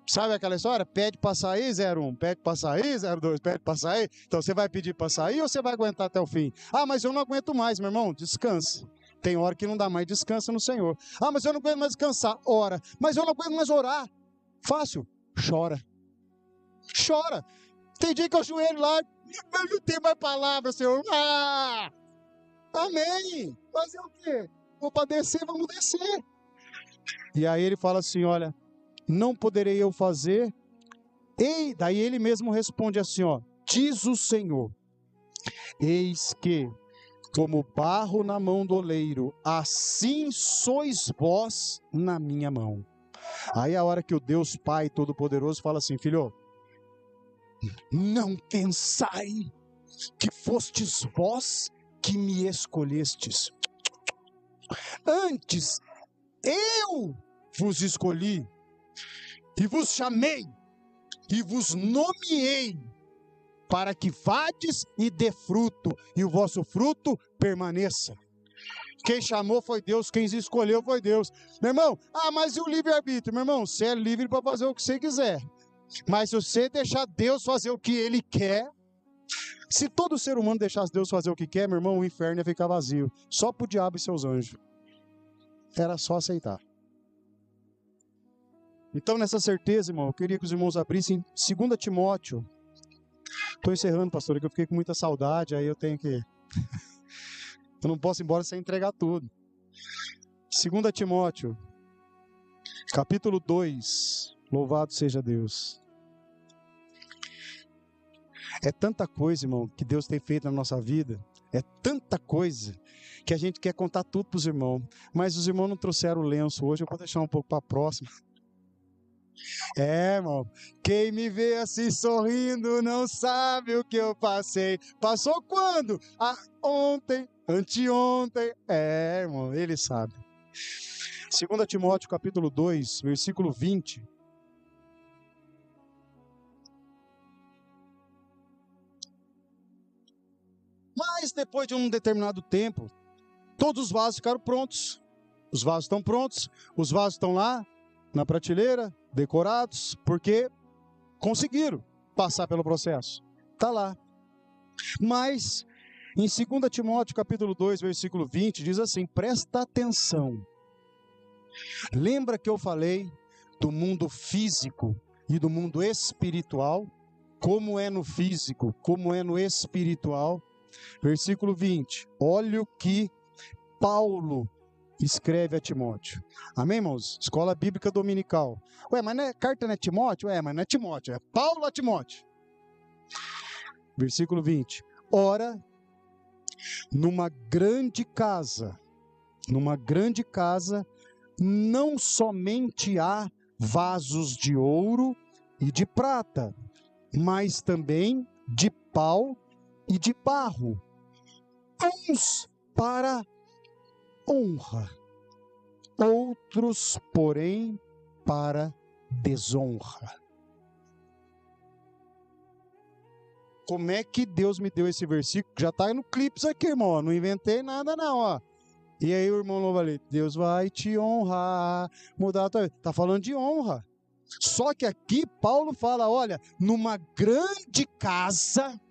Sabe aquela história? Pede para sair, 01, pede para sair, 02, pede para sair. Então você vai pedir para sair ou você vai aguentar até o fim? Mas eu não aguento mais, meu irmão, descanse. Tem hora que não dá mais, descansa no Senhor. Mas eu não aguento mais descansar, ora. Mas eu não aguento mais orar. Fácil, chora. Chora. Tem dia que eu ajoelho lá, eu não tenho mais palavras, Senhor. Amém. Fazer o quê? Vou para descer, vamos descer. E aí ele fala assim, olha, não poderei eu fazer. E daí ele mesmo responde assim, ó, diz o Senhor, eis que, como barro na mão do oleiro, assim sois vós na minha mão. Aí a hora que o Deus Pai Todo-Poderoso fala assim, filho, não pensai que fostes vós que me escolhestes. Antes, eu vos escolhi, e vos chamei, e vos nomeei, para que vades e dê fruto, e o vosso fruto permaneça. Quem chamou foi Deus, quem escolheu foi Deus. Meu irmão, mas e o livre-arbítrio? Meu irmão, você é livre para fazer o que você quiser. Mas se você deixar Deus fazer o que Ele quer, se todo ser humano deixasse Deus fazer o que quer, meu irmão, o inferno ia ficar vazio. Só para o diabo e seus anjos. Era só aceitar. Então, nessa certeza, irmão, eu queria que os irmãos abrissem 2 Timóteo. Estou encerrando, pastor, que eu fiquei com muita saudade, aí eu tenho que... eu não posso ir embora sem entregar tudo. 2 Timóteo, capítulo 2. Louvado seja Deus. É tanta coisa, irmão, que Deus tem feito na nossa vida. É tanta coisa que a gente quer contar tudo para os irmãos. Mas os irmãos não trouxeram o lenço hoje, eu vou deixar um pouco para a próxima. Irmão, quem me vê assim sorrindo não sabe o que eu passei. Passou quando? Ontem, anteontem. Irmão, ele sabe. 2 Timóteo capítulo 2, versículo 20. Mas depois de um determinado tempo, todos os vasos ficaram prontos. Os vasos estão prontos, os vasos estão lá na prateleira, decorados, porque conseguiram passar pelo processo. Está lá. Mas, em 2 Timóteo capítulo 2, versículo 20, diz assim, presta atenção. Lembra que eu falei do mundo físico e do mundo espiritual? Como é no físico, como é no espiritual? Versículo 20, olha o que Paulo escreve a Timóteo. Amém, irmãos? Escola Bíblica Dominical. Mas não é, carta não é Timóteo? Mas não é Timóteo, é Paulo a Timóteo. Versículo 20. Ora, numa grande casa, não somente há vasos de ouro e de prata, mas também de pau e de barro, uns para honra, outros, porém, para desonra. Como é que Deus me deu esse versículo? Já está no clipe isso aqui, irmão. Não inventei nada não, ó. E aí o irmão louva ali, Deus vai te honrar, mudar a tua vida. Está falando de honra. Só que aqui Paulo fala, olha, numa grande casa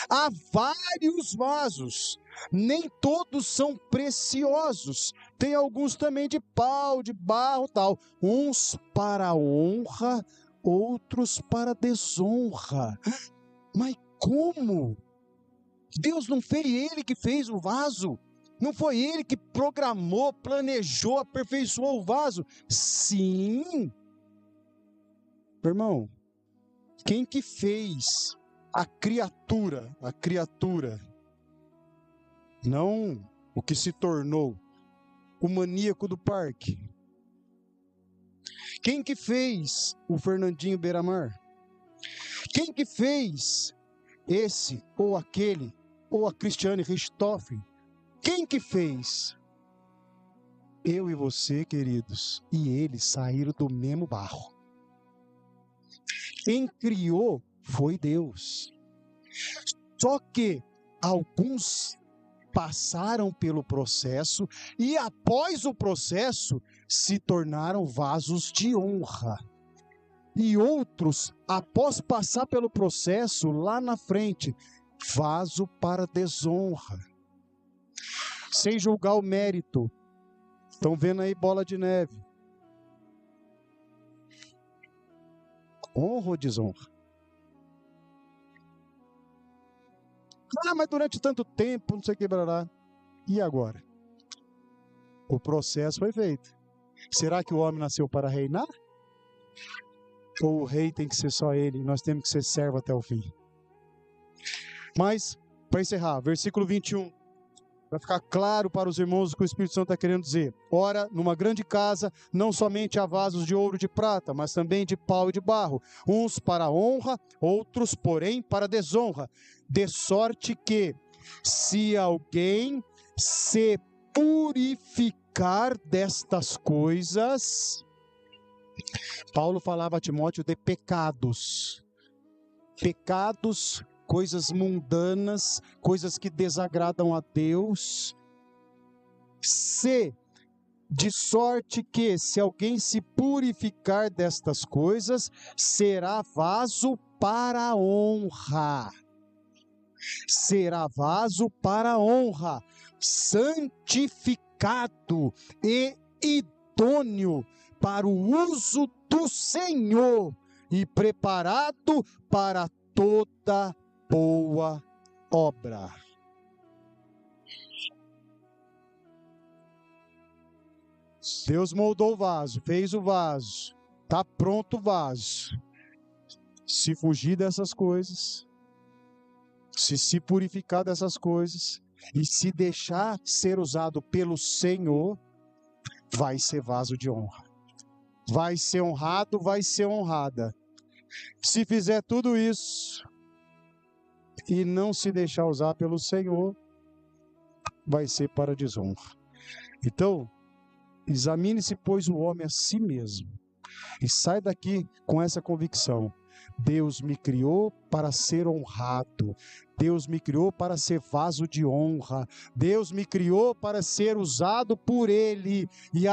há vários vasos, nem todos são preciosos, tem alguns também de pau, de barro, tal, uns para honra, outros para desonra. Mas como? Deus não foi ele que fez o vaso? Não foi ele que programou, planejou, aperfeiçoou o vaso? Sim. Irmão, quem que fez a criatura, não o que se tornou o maníaco do parque? Quem que fez o Fernandinho Beiramar? Quem que fez esse ou aquele, ou a Cristiane Richthofen? Quem que fez? Eu e você, queridos, e eles saíram do mesmo barro. Quem criou foi Deus. Só que alguns passaram pelo processo e após o processo se tornaram vasos de honra. E outros, após passar pelo processo, lá na frente, vaso para desonra. Sem julgar o mérito. Estão vendo aí bola de neve. Honra ou desonra? Mas durante tanto tempo, não sei o que, blá. E agora? O processo foi feito. Será que o homem nasceu para reinar? Ou o rei tem que ser só ele, e nós temos que ser servo até o fim? Mas, para encerrar, versículo 21, para ficar claro para os irmãos o que o Espírito Santo está querendo dizer. Ora, numa grande casa, não somente há vasos de ouro e de prata, mas também de pau e de barro, uns para honra, outros, porém, para desonra. De sorte que, se alguém se purificar destas coisas... Paulo falava a Timóteo de pecados. Pecados, coisas mundanas, coisas que desagradam a Deus. De sorte que, se alguém se purificar destas coisas, será vaso para a honra. Será vaso para a honra, santificado e idôneo para o uso do Senhor e preparado para toda boa obra. Deus moldou o vaso, fez o vaso, está pronto o vaso. Se fugir dessas coisas, se purificar dessas coisas e se deixar ser usado pelo Senhor, vai ser vaso de honra. vai ser honrado, vai ser honrada. Se fizer tudo isso e não se deixar usar pelo Senhor, vai ser para desonra. Então, examine-se, pois, o homem a si mesmo, e sai daqui com essa convicção: Deus me criou para ser honrado, Deus me criou para ser vaso de honra, Deus me criou para ser usado por Ele, e